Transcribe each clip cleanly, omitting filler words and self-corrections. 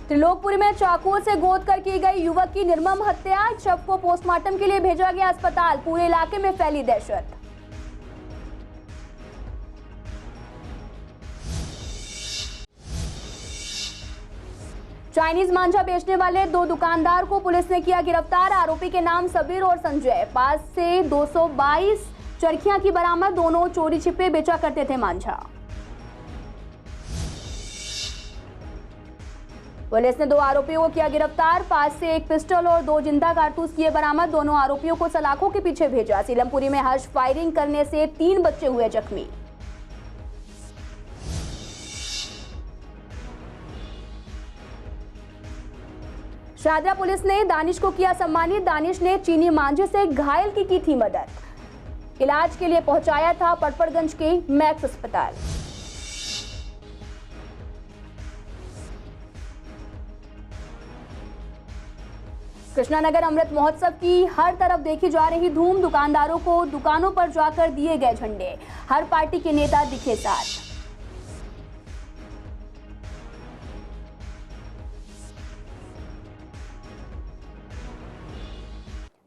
त्रिलोकपुरी में चाकुओं से गोद कर की गई युवक की निर्मम हत्या। शव को पोस्टमार्टम के लिए भेजा गया अस्पताल। पूरे इलाके में फैली दहशत। चाइनीज मांझा बेचने वाले 2 दुकानदार को पुलिस ने किया गिरफ्तार। आरोपी के नाम सबीर और संजय। पास से 222 चरखियां की बरामद। दोनों चोरी छिपे बेचा करते थे मांझा। पुलिस ने 2 आरोपियों को किया गिरफ्तार। पास से एक पिस्टल और 2 जिंदा कारतूस किए बरामद। दोनों आरोपियों को सलाखों के पीछे भेजा। सीलमपुरी में हर्ष फायरिंग करने से 3 बच्चे हुए जख्मी। शाहदरा पुलिस ने दानिश को किया सम्मानित। दानिश ने चीनी मांझे से घायल की थी मदद। इलाज के लिए पहुंचाया था पटपड़गंज के मैक्स अस्पताल। कृष्णानगर अमृत महोत्सव की हर तरफ देखी जा रही धूम। दुकानदारों को दुकानों पर जाकर दिए गए झंडे। हर पार्टी के नेता दिखे साथ।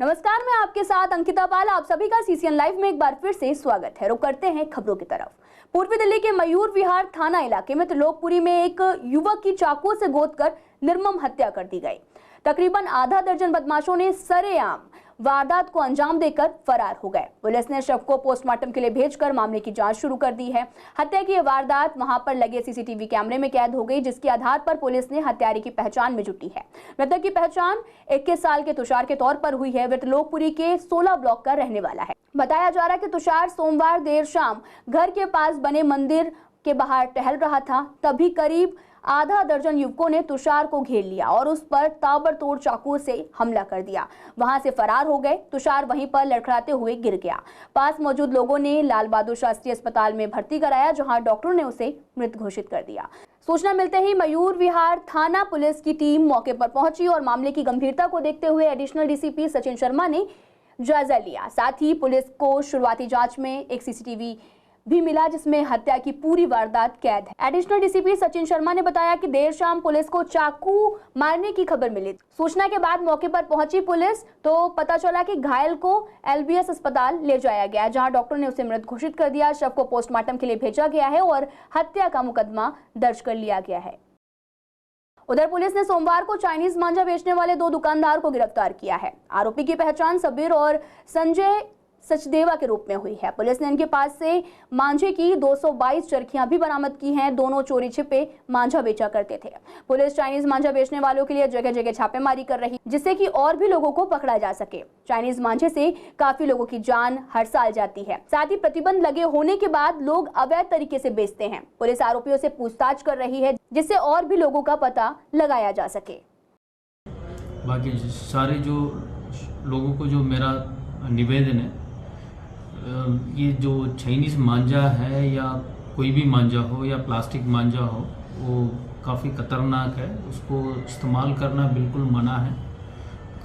नमस्कार, मैं आपके साथ अंकिता पाल। आप सभी का सीसीएन लाइव में एक बार फिर से स्वागत है। रुक करते हैं खबरों की तरफ। पूर्वी दिल्ली के मयूर विहार थाना इलाके में त्रिलोकपुरी में एक युवक की चाकुओं से गोदकर निर्मम हत्या कर दी गई। तकरीबन आधा दर्जन बदमाशों ने सरेआम वारदात को अंजाम देकर फरार हो गए। पुलिस ने शव को पोस्टमार्टम के लिए भेजकर मामले की जांच शुरू कर दी है। हत्या की यह वारदात वहां पर लगे सीसीटीवी कैमरे में कैद हो गई, जिसके आधार पर पुलिस ने हत्यारे की पहचान में जुटी है। मृतक की पहचान 21 साल के तुषार के तौर पर हुई है। वह त्रिलोकपुरी के 16 ब्लॉक का रहने वाला है। बताया जा रहा है कि तुषार सोमवार देर शाम घर के पास बने मंदिर के बाहर टहल रहा था। तभी करीब आधा दर्जन युवकों ने तुषार को घेर लिया और उस पर ताबड़तोड़ चाकुओं से हमला कर दिया। वहां से फरार हो गए। तुषार वहीं पर लड़खड़ाते हुए गिर गया। पास मौजूद लोगों ने लाल बहादुर शास्त्री अस्पताल में भर्ती कराया, जहां डॉक्टरों ने उसे मृत घोषित कर दिया। सूचना मिलते ही मयूर विहार थाना पुलिस की टीम मौके पर पहुंची और मामले की गंभीरता को देखते हुए एडिशनल डीसीपी सचिन शर्मा ने जायजा लिया। साथ ही पुलिस को शुरुआती जांच में एक सीसीटीवी भी मिला, जिसमें हत्या की पूरी वारदात कैद है। एडिशनल डीसीपी सचिन शर्मा ने बताया कि देर शाम पुलिस को चाकू मारने की खबर मिली। सूचना के बाद मौके पर पहुंची पुलिस तो पता चला कि घायल को एलबीएस अस्पताल ले जाया गया, जहां डॉक्टर ने उसे मृत घोषित कर दिया। शव को पोस्टमार्टम के लिए भेजा गया है और हत्या का मुकदमा दर्ज कर लिया गया है। उधर पुलिस ने सोमवार को चाइनीज मांझा बेचने वाले 2 दुकानदार को गिरफ्तार किया है। आरोपी की पहचान सबीर और संजय सचदेवा के रूप में हुई है। पुलिस ने इनके पास से मांझे की 222 चरखियां भी बरामद की हैं। दोनों चोरी छिपे मांझा बेचा करते थे। पुलिस चाइनीज मांझा बेचने वालों के लिए जगह जगह छापेमारी कर रही, जिससे कि और भी लोगों को पकड़ा जा सके। चाइनीज मांझे से काफी लोगों की जान हर साल जाती है। साथ ही प्रतिबंध लगे होने के बाद लोग अवैध तरीके से बेचते हैं। पुलिस आरोपियों से पूछताछ कर रही है, जिससे और भी लोगों का पता लगाया जा सके। बाकी सारे जो लोगों को जो मेरा निवेदन है, ये जो चाइनीज़ मांझा है या कोई भी मांझा हो या प्लास्टिक मांझा हो, वो काफ़ी खतरनाक है। उसको इस्तेमाल करना बिल्कुल मना है,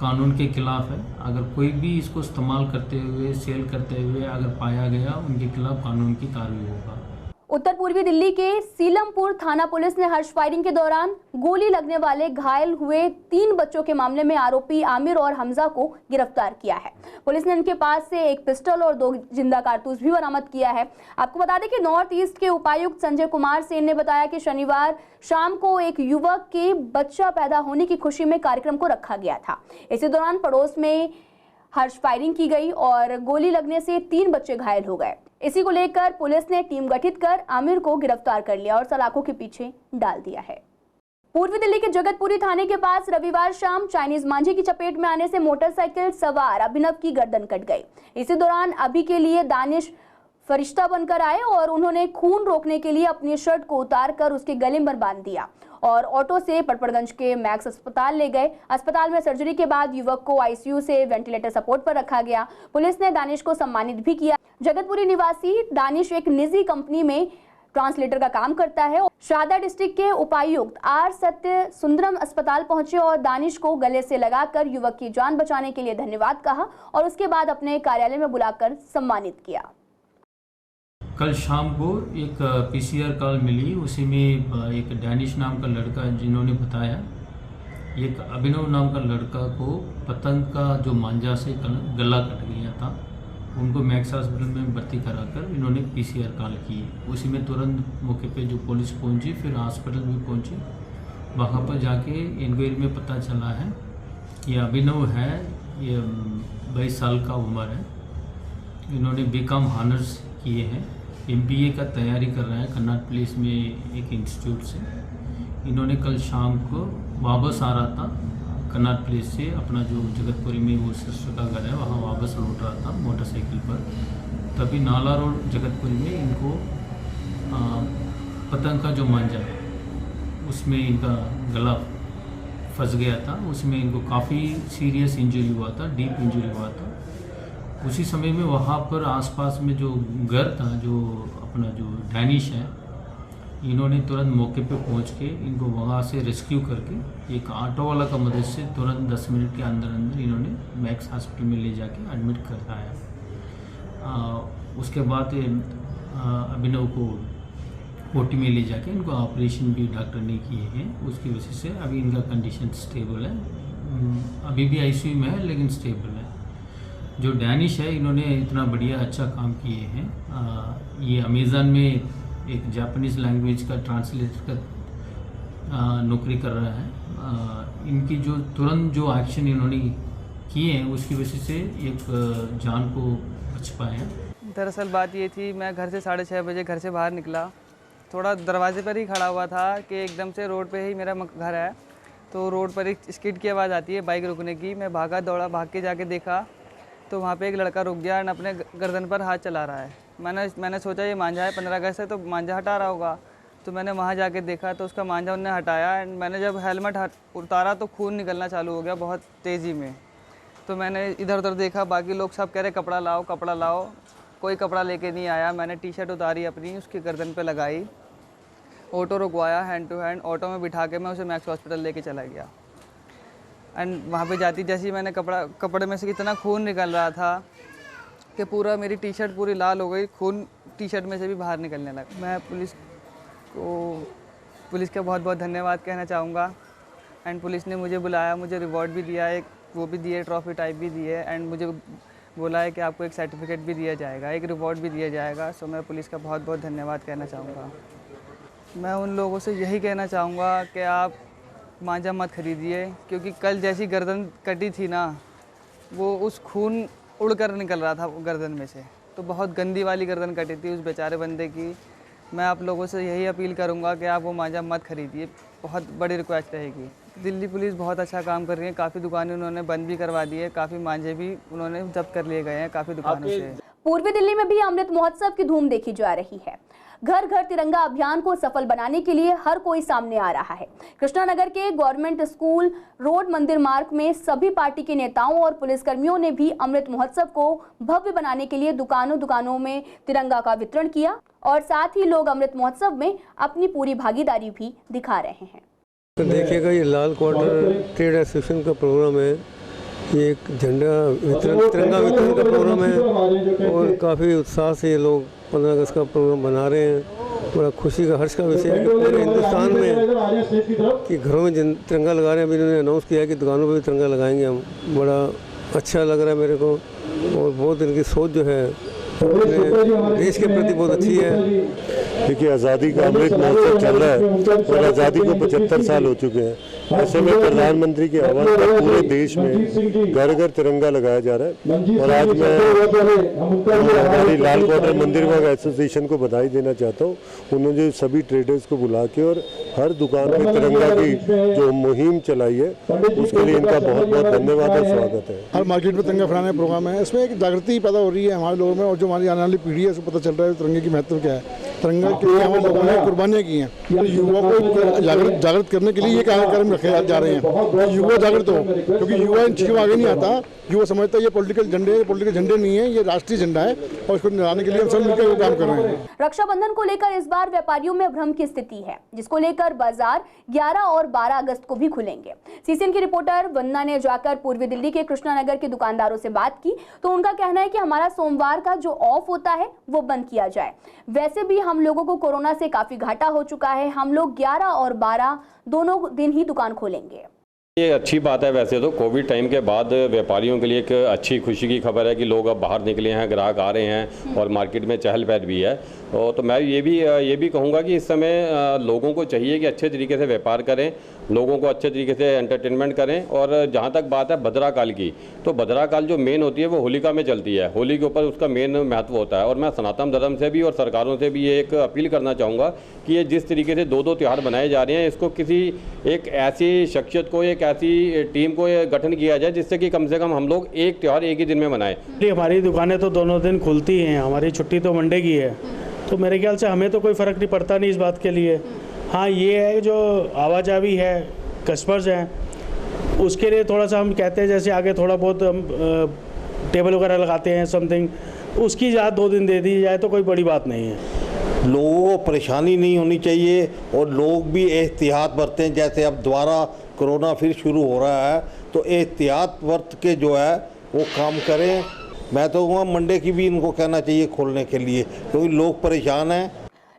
कानून के खिलाफ है। अगर कोई भी इसको इस्तेमाल करते हुए, सेल करते हुए अगर पाया गया, उनके खिलाफ कानून की कार्रवाई होगा। उत्तर पूर्वी दिल्ली के सीलमपुर थाना पुलिस ने हर्ष फायरिंग के दौरान गोली लगने वाले घायल हुए 3 बच्चों के मामले में आरोपी आमिर और हमजा को गिरफ्तार किया है। पुलिस ने इनके पास से एक पिस्टल और 2 जिंदा कारतूस भी बरामद किया है। आपको बता दें कि नॉर्थ ईस्ट के उपायुक्त संजय कुमार सेन ने बताया कि शनिवार शाम को एक युवक के बच्चा पैदा होने की खुशी में कार्यक्रम को रखा गया था। इसी दौरान पड़ोस में हर्ष फायरिंग की गई और गोली लगने से 3 बच्चे घायल हो गए। इसी को लेकर पुलिस ने टीम गठित कर आमिर को गिरफ्तार कर लिया और सलाखों के पीछे डाल दिया है। पूर्वी दिल्ली के जगतपुरी थाने के पास रविवार शाम चाइनीज मांझे की चपेट में आने से मोटरसाइकिल सवार अभिनव की गर्दन कट गई। इसी दौरान अभी के लिए दानिश फरिश्ता बनकर आए और उन्होंने खून रोकने के लिए अपनी शर्ट को उतारकर उसके गले में बांध दिया और ऑटो से पटपड़गंज के मैक्स अस्पताल ले गए। अस्पताल में सर्जरी के बाद युवक को आईसीयू से वेंटिलेटर सपोर्ट पर रखा गया। पुलिस ने दानिश को सम्मानित भी किया। जगतपुरी निवासी दानिश एक निजी कंपनी में ट्रांसलेटर का काम करता है। शाहदरा डिस्ट्रिक्ट के उपायुक्त आर सत्य सुंदरम अस्पताल पहुंचे और दानिश को गले से लगाकर युवक की जान बचाने के लिए धन्यवाद कहा और उसके बाद अपने कार्यालय में बुलाकर सम्मानित किया। कल शाम को एक पीसीआर कॉल मिली, उसी में एक डैनिश नाम का लड़का जिन्होंने बताया एक अभिनव नाम का लड़का को पतंग का जो मांझा से गला कट गया था, उनको मैक्स हॉस्पिटल में भर्ती कराकर इन्होंने पीसीआर कॉल की। उसी में तुरंत मौके पे जो पुलिस पहुंची, फिर हॉस्पिटल भी पहुंची। वहाँ पर जाके इंक्वायरी में पता चला है ये अभिनव है, ये 22 साल का उम्र है। इन्होंने बीकॉम ऑनर्स किए हैं, एमबीए का तैयारी कर रहा है कन्नाट प्लेस में एक इंस्टीट्यूट से। इन्होंने कल शाम को वापस आ रहा था कन्नाट प्लेस से, अपना जो जगतपुरी में वो सिस्टर का घर है वहाँ वापस लौट रहा था मोटरसाइकिल पर। तभी नाला रोड जगतपुरी में इनको पतंग का जो मांझा है उसमें इनका गला फंस गया था। उसमें इनको काफ़ी सीरियस इंजरी हुआ था, डीप इंजरी हुआ था। उसी समय में वहाँ पर आसपास में जो घर था, जो अपना जो डैनिश है, इन्होंने तुरंत मौके पे पहुँच के इनको वहाँ से रेस्क्यू करके एक ऑटो वाला का मदद से तुरंत 10 मिनट के अंदर अंदर इन्होंने मैक्स हॉस्पिटल में ले जाके एडमिट कराया। उसके बाद अभिनव को ओटी में ले जाके इनको ऑपरेशन भी डॉक्टर ने किए हैं। उसकी वजह से अभी इनका कंडीशन स्टेबल है, अभी भी आईसीयू में है लेकिन स्टेबल है। जो डैनिश है, इन्होंने इतना बढ़िया अच्छा काम किए हैं। ये अमेज़न में एक जापानीज़ लैंग्वेज का ट्रांसलेटर का नौकरी कर रहा है। इनकी जो तुरंत जो एक्शन इन्होंने किए हैं उसकी वजह से एक जान को बच पाए हैं। दरअसल बात ये थी, मैं घर से 6:30 बजे घर से बाहर निकला, थोड़ा दरवाजे पर ही खड़ा हुआ था कि एकदम से रोड पे ही मेरा घर है, तो रोड पर एक स्किड की आवाज़ आती है बाइक रुकने की। मैं भागा दौड़ा, भाग के जाके देखा तो वहाँ पे एक लड़का रुक गया और अपने गर्दन पर हाथ चला रहा है। मैंने सोचा ये मांझा है, 15 अगस्त है तो मांझा हटा रहा होगा। तो मैंने वहाँ जाके देखा तो उसका मांझा उन्होंने हटाया एंड मैंने जब हेलमेट उतारा तो खून निकलना चालू हो गया बहुत तेज़ी में। तो मैंने इधर उधर देखा, बाकी लोग सब कह रहे कपड़ा लाओ कपड़ा लाओ, कोई कपड़ा लेके नहीं आया। मैंने टी शर्ट उतारी अपनी, उसकी गर्दन पे लगाई, ऑटो रुकवाया हैंड टू हैंड, ऑटो में बिठा के मैं उसे मैक्स हॉस्पिटल लेके चला गया। एंड वहाँ पे जाती जैसे ही मैंने कपड़े में से इतना खून निकल रहा था कि पूरा मेरी टी शर्ट पूरी लाल हो गई, खून टी शर्ट में से भी बाहर निकलने लगा। मैं पुलिस का बहुत बहुत धन्यवाद कहना चाहूँगा। एंड पुलिस ने मुझे बुलाया, मुझे रिवॉर्ड भी दिया, एक वो भी दिए, ट्रॉफी टाइप भी दिए एंड मुझे बोला है कि आपको एक सर्टिफिकेट भी दिया जाएगा, एक रिवॉर्ड भी दिया जाएगा। सो मैं पुलिस का बहुत बहुत धन्यवाद कहना चाहूँगा। मैं उन लोगों से यही कहना चाहूँगा कि आप मांझा मत खरीदिए, क्योंकि कल जैसी गर्दन कटी थी ना, वो उस खून उड़कर निकल रहा था गर्दन में से, तो बहुत गंदी वाली गर्दन कटी थी उस बेचारे बंदे की। मैं आप लोगों से यही अपील करूँगा कि आप वो मांझा मत खरीदिए, बहुत बड़ी रिक्वेस्ट रहेगी। दिल्ली पुलिस बहुत अच्छा काम कर रही है, काफ़ी दुकानें उन्होंने बंद भी करवा दी है, काफ़ी मांझे भी उन्होंने जब्त कर लिए गए हैं काफ़ी दुकानों से। पूर्वी दिल्ली में भी अमृत महोत्सव की धूम देखी जा रही है। घर घर तिरंगा अभियान को सफल बनाने के लिए हर कोई सामने आ रहा है। कृष्णानगर के गवर्नमेंट स्कूल रोड मंदिर मार्ग में सभी पार्टी के नेताओं और पुलिसकर्मियों ने भी अमृत महोत्सव को भव्य बनाने के लिए दुकानों में तिरंगा का वितरण किया और साथ ही लोग अमृत महोत्सव में अपनी पूरी भागीदारी भी दिखा रहे हैं। तो देखिएगा, ये लाल क्वार्टर ट्रेड एसोसिएशन का प्रोग्राम है, ये एक तिरंगा वितरण का प्रोग्राम है और काफ़ी उत्साह से ये लोग 15 अगस्त का प्रोग्राम बना रहे हैं। बड़ा खुशी का हर्ष का विषय है कि पूरे हिंदुस्तान में कि घरों में तिरंगा लगा रहे हैं। अभी इन्होंने अनाउंस किया है कि दुकानों पर भी तिरंगा लगाएंगे हम। बड़ा अच्छा लग रहा है मेरे को और बहुत इनकी सोच जो है अपने देश के प्रति बहुत अच्छी है। देखिए, आज़ादी का अमृत महोत्सव चल रहा है और आज़ादी को 75 साल हो चुके हैं। ऐसे में प्रधानमंत्री के आह्वान पर पूरे देश में घर घर तिरंगा लगाया जा रहा है और आज मैं हमारी लाल क्वार्टर मंदिर बाग एसोसिएशन को बधाई देना चाहता हूँ। उन्होंने सभी ट्रेडर्स को बुला के और हर दुकान पे तिरंगा की जो मुहिम चलाई है उसके लिए इनका बहुत बहुत धन्यवाद और स्वागत है। हर मार्केट में तिरंगा फहराने का प्रोग्राम है, इसमें एक जागृति पैदा हो रही है हमारे लोगों में और जो हमारी आने वाली पीढ़ी है उसको पता चल रहा है तिरंगे की महत्व क्या है, तिरंगा के लिए हमारे लोगों ने कुर्बानियाँ की हैं। तो युवा को जागृत करने के लिए ये कार्यक्रम रखे जा रहे हैं, युवा जागृत हो, क्योंकि युवा इन चीज़ों आगे नहीं आता। युवा समझता है ये पॉलिटिकल झंडे नहीं है, ये राष्ट्रीय झंडा है और इसको निभाने के लिए हम सब मिलकर काम कर रहे हैं। रक्षाबंधन को लेकर इस बार व्यापारियों में भ्रम की स्थिति है, जिसको लेकर बाजार 11 और 12 अगस्त को भी खुलेंगे। सीसीएन की रिपोर्टर वंदना ने जाकर पूर्वी दिल्ली के कृष्णानगर के दुकानदारों से बात की तो उनका कहना है कि हमारा सोमवार का जो ऑफ होता है वो बंद किया जाए। वैसे भी हम लोगों को कोरोना से काफी घाटा हो चुका है, हम लोग 11 और 12 दोनों दिन ही दुकान खोलेंगे। ये अच्छी बात है। वैसे तो कोविड टाइम के बाद व्यापारियों के लिए एक अच्छी खुशी की खबर है कि लोग अब बाहर निकले हैं, ग्राहक आ रहे हैं और मार्केट में चहल पहल भी है। तो मैं ये भी कहूँगा कि इस समय लोगों को चाहिए कि अच्छे तरीके से व्यापार करें, लोगों को अच्छे तरीके से एंटरटेनमेंट करें। और जहाँ तक बात है भद्रा काल की, तो भद्रा काल जो मेन होती है वो होलिका में चलती है। होली के ऊपर उसका मेन महत्व होता है। और मैं सनातन धर्म से भी और सरकारों से भी ये एक अपील करना चाहूँगा कि ये जिस तरीके से दो त्यौहार बनाए जा रहे हैं, इसको किसी एक ऐसी शख्सियत को, एक ऐसी टीम को गठन किया जाए जिससे कि कम से कम हम लोग एक त्यौहार एक ही दिन में मनाएं। हमारी दुकानें तो दोनों दिन खुलती हैं, हमारी छुट्टी तो मंडे की है, तो मेरे ख्याल से हमें तो कोई फ़र्क नहीं पड़ता नहीं इस बात के लिए। हाँ, ये है जो आवाजावी है, कस्टमर्स हैं, उसके लिए थोड़ा सा हम कहते हैं जैसे आगे थोड़ा बहुत हम टेबल वगैरह लगाते हैं समथिंग, उसकी इजाज़त 2 दिन दे दी जाए तो कोई बड़ी बात नहीं है। लोगों को परेशानी नहीं होनी चाहिए और लोग भी एहतियात बरतें। जैसे अब दोबारा कोरोना फिर शुरू हो रहा है तो एहतियात बरत के जो है वो काम करें। मैं तो वहाँ मंडे की भी इनको कहना चाहिए खोलने के लिए, क्योंकि लोग परेशान हैं।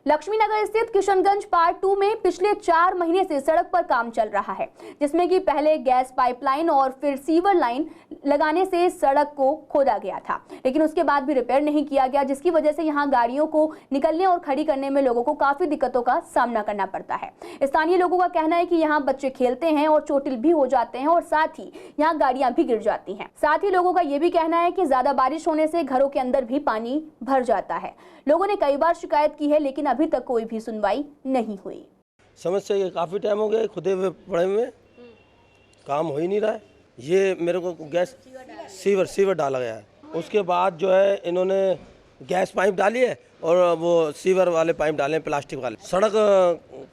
लक्ष्मी नगर स्थित किशनगंज पार्ट 2 में पिछले 4 महीने से सड़क पर काम चल रहा है, जिसमें कि पहले गैस पाइपलाइन और फिर सीवर लाइन लगाने से सड़क को खोदा गया था, लेकिन उसके बाद भी रिपेयर नहीं किया गया, जिसकी वजह से यहां गाड़ियों को निकलने और खड़ी करने में लोगों को काफी दिक्कतों का सामना करना पड़ता है। स्थानीय लोगों का कहना है कि यहाँ बच्चे खेलते हैं और चोटिल भी हो जाते हैं और साथ ही यहाँ गाड़ियां भी गिर जाती हैं। साथ ही लोगों का ये भी कहना है कि ज्यादा बारिश होने से घरों के अंदर भी पानी भर जाता है। लोगों ने कई बार शिकायत की है, लेकिन अभी तक कोई भी सुनवाई नहीं हुई। समस्या ये काफ़ी टाइम हो गया खुदे हुए पड़े हुए, काम हो ही नहीं रहा है। ये मेरे को गैस सीवर डाला गया है, उसके बाद जो है इन्होंने गैस पाइप डाली है और वो सीवर वाले पाइप डाले हैं प्लास्टिक वाले। सड़क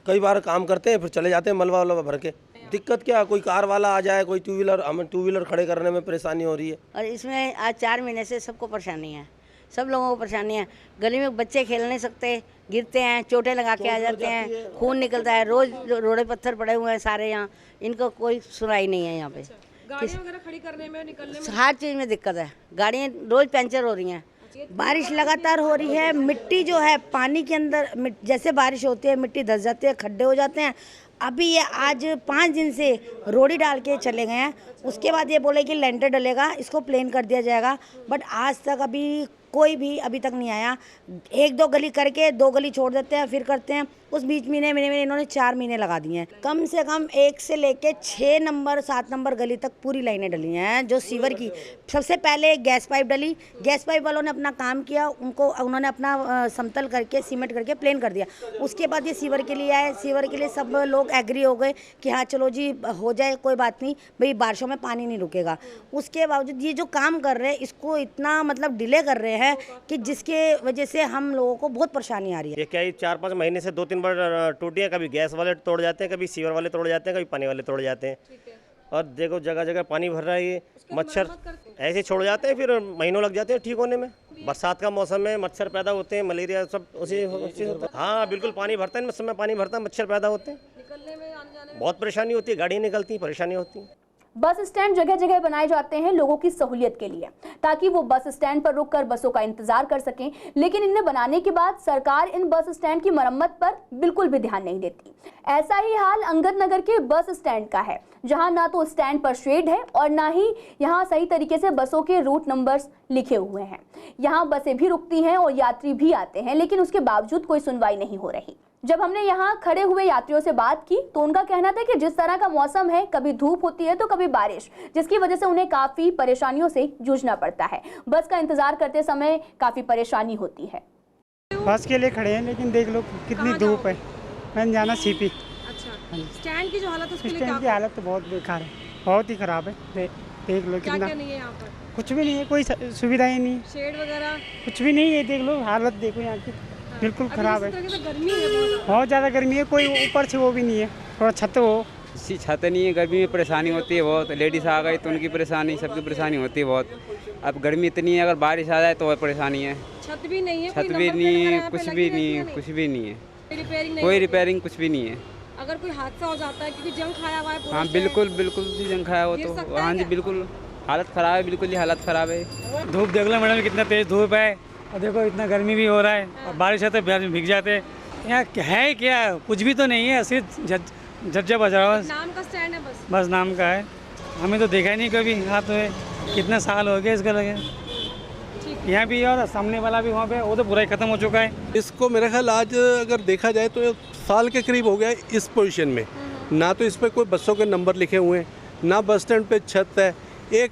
कई बार काम करते हैं फिर चले जाते हैं मलबा वलबा भर के। दिक्कत क्या, कोई कार वाला आ जाए, कोई टू व्हीलर, हमें टू व्हीलर खड़े करने में परेशानी हो रही है। और इसमें आज 4 महीने से सबको परेशानी है, सब लोगों को परेशानी है। गली में बच्चे खेल नहीं सकते, गिरते हैं, चोटें लगा के आ जाते हैं, खून निकलता है, रोज रोड़े पत्थर पड़े हुए हैं सारे यहाँ, इनको कोई सुनाई नहीं है यहाँ पे। गाड़ियाँ वगैरह खड़ी करने में, निकलने में हर चीज़ में दिक्कत है, गाड़ियाँ रोज पंचर हो रही हैं। बारिश लगातार हो रही है, मिट्टी जो है पानी के अंदर, जैसे बारिश होती है मिट्टी धंस जाती है, खड्डे हो जाते हैं। अभी ये आज 5 दिन से रोड़ी डाल के चले गए हैं, उसके बाद ये बोले कि लेंटर डलेगा, इसको प्लेन कर दिया जाएगा, बट आज तक अभी कोई भी अभी तक नहीं आया। 1-2 गली करके 2 गली छोड़ देते हैं, फिर करते हैं। उस बीच महीने में इन्होंने 4 महीने लगा दिए हैं। कम से कम 1 से लेके 6 नंबर 7 नंबर गली तक पूरी लाइनें डली हैं। जो सीवर की सबसे पहले गैस पाइप डली, गैस पाइप वालों ने अपना काम किया, उन्होंने अपना समतल करके सीमेंट करके प्लेन कर दिया। उसके बाद ये सीवर के लिए आए, सीवर के लिए सब लोग एग्री हो गए कि हाँ चलो जी हो जाए, कोई बात नहीं भाई, बारिशों में पानी नहीं रुकेगा। उसके बावजूद ये जो काम कर रहे हैं इसको इतना मतलब डिले कर रहे हैं कि जिसके वजह से हम लोगों को बहुत परेशानी आ रही है। ये क्या 4-5 महीने से 2-3 बार टूटियाँ, कभी गैस वाले तोड़ जाते हैं, कभी सीवर वाले तोड़ जाते हैं, कभी पानी वाले तोड़ जाते हैं। और देखो जगह जगह पानी भर रहा है, ये मच्छर ऐसे छोड़ जाते हैं, फिर महीनों लग जाते हैं ठीक होने में। बरसात का मौसम में मच्छर पैदा होते हैं, मलेरिया सब उसी होता है। हाँ बिल्कुल पानी भरता है, इस समय पानी भरता है, मच्छर पैदा होते हैं, बहुत परेशानी होती है, गाड़ी निकलती, परेशानी होती है। बस स्टैंड जगह जगह बनाए जाते हैं लोगों की सहूलियत के लिए, ताकि वो बस स्टैंड पर रुककर बसों का इंतजार कर सकें, लेकिन इन्हें बनाने के बाद सरकार इन बस स्टैंड की मरम्मत पर बिल्कुल भी ध्यान नहीं देती। ऐसा ही हाल अंगद नगर के बस स्टैंड का है, जहां ना तो स्टैंड पर शेड है और ना ही यहां सही तरीके से बसों के रूट नंबर्स लिखे हुए हैं। यहां बसें भी रुकती हैं और यात्री भी आते हैं, लेकिन उसके बावजूद कोई सुनवाई नहीं हो रही। जब हमने यहाँ खड़े हुए यात्रियों से बात की तो उनका कहना था कि जिस तरह का मौसम है, कभी धूप होती है तो कभी बारिश, जिसकी वजह से उन्हें काफी परेशानियों से जूझना पड़ता है। बस का इंतजार करते समय काफी परेशानी होती है। बस के लिए खड़े हैं, लेकिन देख लो कितनी धूप है। मैंने जाना सीपी। अच्छा, स्टैंड की जो हालत है उसके लिए स्टैंड की हालत तो बहुत बेकार है, बहुत ही खराब है। देख लो कितना, क्या नहीं है यहाँ पर, कुछ भी नहीं है, कोई सुविधा ही नहीं, शेड वगैरह कुछ भी नहीं है। देख लो हालत, देखो यहाँ की बिल्कुल खराब है, गर्मी है, बहुत ज़्यादा गर्मी है। कोई ऊपर से वो भी नहीं है, थोड़ा छत हो, इसी छत नहीं है, गर्मी में परेशानी होती है बहुत। लेडीज़ आ गई तो उनकी परेशानी, सबकी परेशानी होती है बहुत। अब गर्मी इतनी है, अगर बारिश आ जाए तो और परेशानी है। छत भी नहीं है, छत भी नहीं है, कुछ भी नहीं है, कुछ भी नहीं है, कोई रिपेयरिंग कुछ भी नहीं है। अगर कोई हादसा हो जाता है क्योंकि जंग खाया हुआ है। हाँ बिल्कुल जंग खाया हो तो हाँ जी बिल्कुल हालत ख़राब है, बिल्कुल ही हालत ख़राब है। धूप देख लो मैडम, कितना तेज़ धूप है, और देखो इतना गर्मी भी हो रहा है, और बारिश है तो भीग जाते हैं। यहाँ है क्या, कुछ भी तो नहीं है, सिर्फ जज्जा बाजार नाम का स्टैंड है बस? बस नाम का है, हमें तो देखा ही नहीं कभी। हाँ तो कितने साल हो गए इसका लगे, यहाँ भी और सामने वाला भी वहाँ पे, वो तो पूरा ही ख़त्म हो चुका है। इसको मेरा ख्याल आज अगर देखा जाए तो साल के करीब हो गया है इस पोजीशन में। ना तो इस पर कोई बसों के नंबर लिखे हुए हैं, ना बस स्टैंड पे छत है, एक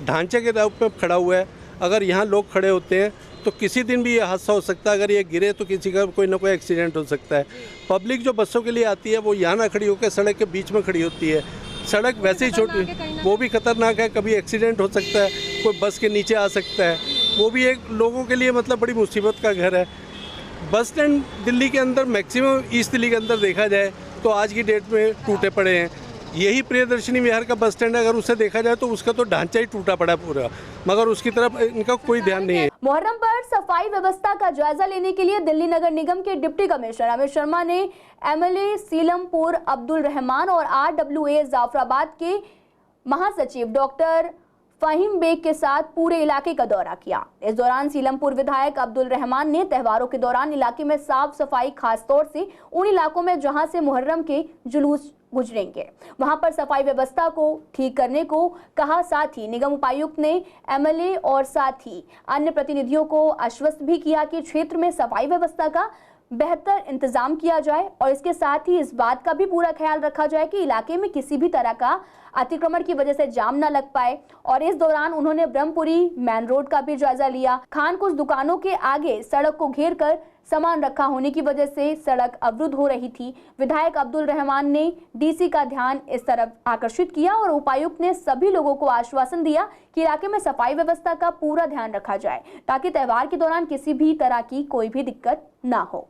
ढांचे के तौर पे खड़ा हुआ है। अगर यहाँ लोग खड़े होते हैं तो किसी दिन भी ये हादसा हो सकता है, अगर ये गिरे तो किसी का कोई ना कोई एक्सीडेंट हो सकता है। पब्लिक जो बसों के लिए आती है वो यहाँ ना खड़ी होकर सड़क के बीच में खड़ी होती है। सड़क वैसे ही छोटी, वो भी खतरनाक है, कभी एक्सीडेंट हो सकता है, कोई बस के नीचे आ सकता है, वो भी एक लोगों के लिए मतलब बड़ी मुसीबत का घर है। बस स्टैंड दिल्ली के अंदर मैक्सिमम ईस्ट दिल्ली के अंदर देखा जाए तो आज की डेट में टूटे पड़े हैं। यही प्रियदर्शनी विहार का बस स्टैंड है, अगर उसे देखा जाए तो उसका तो ढांचा ही टूटा पड़ा पूरा, मगर उसकी तरफ इनका कोई ध्यान नहीं है। मुहर्रम पर सफाई व्यवस्था का जायजा लेने के लिए दिल्ली नगर निगम के डिप्टी कमिश्नर अमित शर्मा ने एमएलए सीलमपुर अब्दुल रहमान और RWA जाफराबाद के महासचिव डॉक्टर फहीम बेग के साथ पूरे इलाके का दौरा किया। इस दौरान सीलमपुर विधायक अब्दुल रहमान ने त्योहारों के दौरान इलाके में साफ सफाई, खासतौर से उन इलाकों में जहां से मुहर्रम के जुलूस गुजरेंगे, वहां पर सफाई व्यवस्था को ठीक करने को कहा। साथ ही निगम उपायुक्त ने एमएलए और साथ ही अन्य प्रतिनिधियों को आश्वस्त भी किया कि क्षेत्र में सफाई व्यवस्था का बेहतर इंतजाम किया जाए और इसके साथ ही इस बात का भी पूरा ख्याल रखा जाए कि इलाके में किसी भी तरह का अतिक्रमण की वजह से जाम न लग पाए। और इस दौरान उन्होंने ब्रह्मपुरी मेन रोड का भी जायजा लिया। खान कुछ दुकानों के आगे सड़क को घेर कर सामान रखा होने की वजह से सड़क अवरुद्ध हो रही थी। विधायक अब्दुल रहमान ने डीसी का ध्यान इस तरफ आकर्षित किया और उपायुक्त ने सभी लोगों को आश्वासन दिया कि इलाके में सफाई व्यवस्था का पूरा ध्यान रखा जाए ताकि त्योहार के दौरान किसी भी तरह की कोई भी दिक्कत ना हो।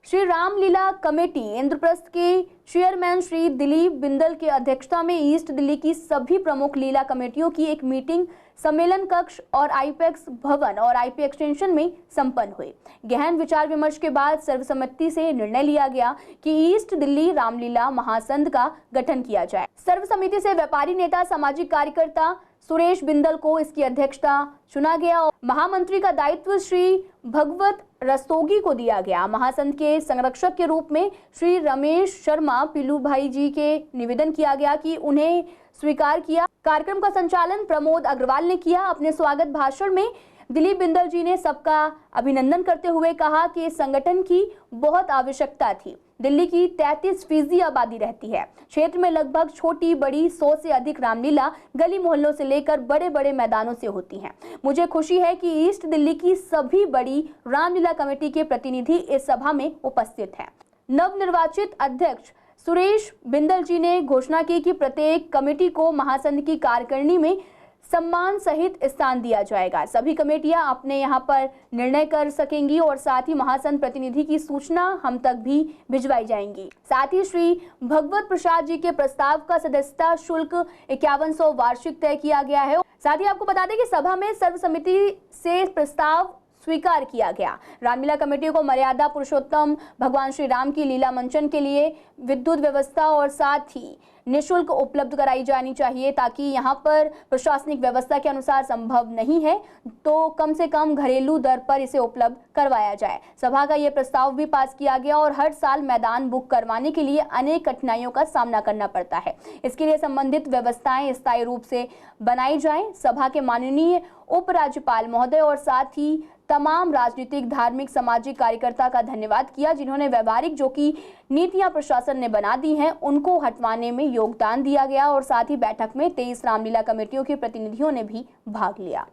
श्री रामलीला कमेटी इंद्रप्रस्थ के चेयरमैन श्री दिलीप बिंदल की अध्यक्षता में ईस्ट दिल्ली की सभी प्रमुख लीला कमेटियों की एक मीटिंग सम्मेलन कक्ष और आईपैक्स भवन और आईपी एक्सटेंशन में संपन्न हुई। गहन विचार विमर्श के बाद सर्वसम्मति से निर्णय लिया गया कि ईस्ट दिल्ली रामलीला महासंघ का गठन किया जाए। सर्वसमिति से व्यापारी नेता, सामाजिक कार्यकर्ता सुरेश बिंदल को इसकी अध्यक्षता चुना गया और महामंत्री का दायित्व श्री भगवत रस्तोगी को दिया गया। महासंघ के संरक्षक के रूप में श्री रमेश शर्मा पिल्लू भाई जी के निवेदन किया गया कि उन्हें स्वीकार किया। कार्यक्रम का संचालन प्रमोद अग्रवाल ने किया। अपने स्वागत भाषण में दिलीप बिंदल जी ने सबका अभिनंदन करते हुए कहा कि इस संगठन की बहुत आवश्यकता थी। दिल्ली की 33% आबादी रहती है। क्षेत्र में लगभग छोटी बड़ी 100 से अधिक रामलीला गली मोहल्लों से लेकर बड़े बड़े मैदानों से होती हैं। मुझे खुशी है कि ईस्ट दिल्ली की सभी बड़ी रामलीला कमेटी के प्रतिनिधि इस सभा में उपस्थित हैं। नवनिर्वाचित अध्यक्ष सुरेश बिंदल जी ने घोषणा की कि प्रत्येक कमेटी को महासंघ की कार्यकारिणी में सम्मान सहित स्थान दिया जाएगा। सभी कमेटियां अपने यहां पर निर्णय कर सकेंगी और साथ ही महासंघ प्रतिनिधि की सूचना हम तक भी भिजवाई जाएंगी। साथ ही श्री भगवत प्रसाद जी के प्रस्ताव का सदस्यता शुल्क 5100 वार्षिक तय किया गया है। साथ ही आपको बता दें कि सभा में सर्वसम्मति से प्रस्ताव स्वीकार किया गया। रामलीला कमेटी को मर्यादा पुरुषोत्तम भगवान श्री राम की लीला मंचन के लिए विद्युत व्यवस्था और साथ ही निःशुल्क उपलब्ध कराई जानी चाहिए ताकि यहां पर प्रशासनिक व्यवस्था के अनुसार संभव नहीं है तो कम से कम घरेलू दर पर इसे उपलब्ध करवाया जाए। सभा का यह प्रस्ताव भी पास किया गया और हर साल मैदान बुक करवाने के लिए अनेक कठिनाइयों का सामना करना पड़ता है। इसके लिए संबंधित व्यवस्थाएं स्थायी रूप से बनाई जाएं। सभा के माननीय उपराज्यपाल महोदय और साथ ही तमाम राजनीतिक, धार्मिक, सामाजिक कार्यकर्ता का धन्यवाद किया जिन्होंने व्यवहारिक जो कि नीतियां प्रशासन ने बना दी हैं उनको हटवाने में योगदान दिया गया और साथ ही बैठक में 23 रामलीला कमेटियों के प्रतिनिधियों ने भी भाग लिया।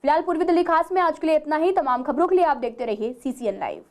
फिलहाल पूर्वी दिल्ली खास में आज के लिए इतना ही। तमाम खबरों के लिए आप देखते रहिए CCN लाइव।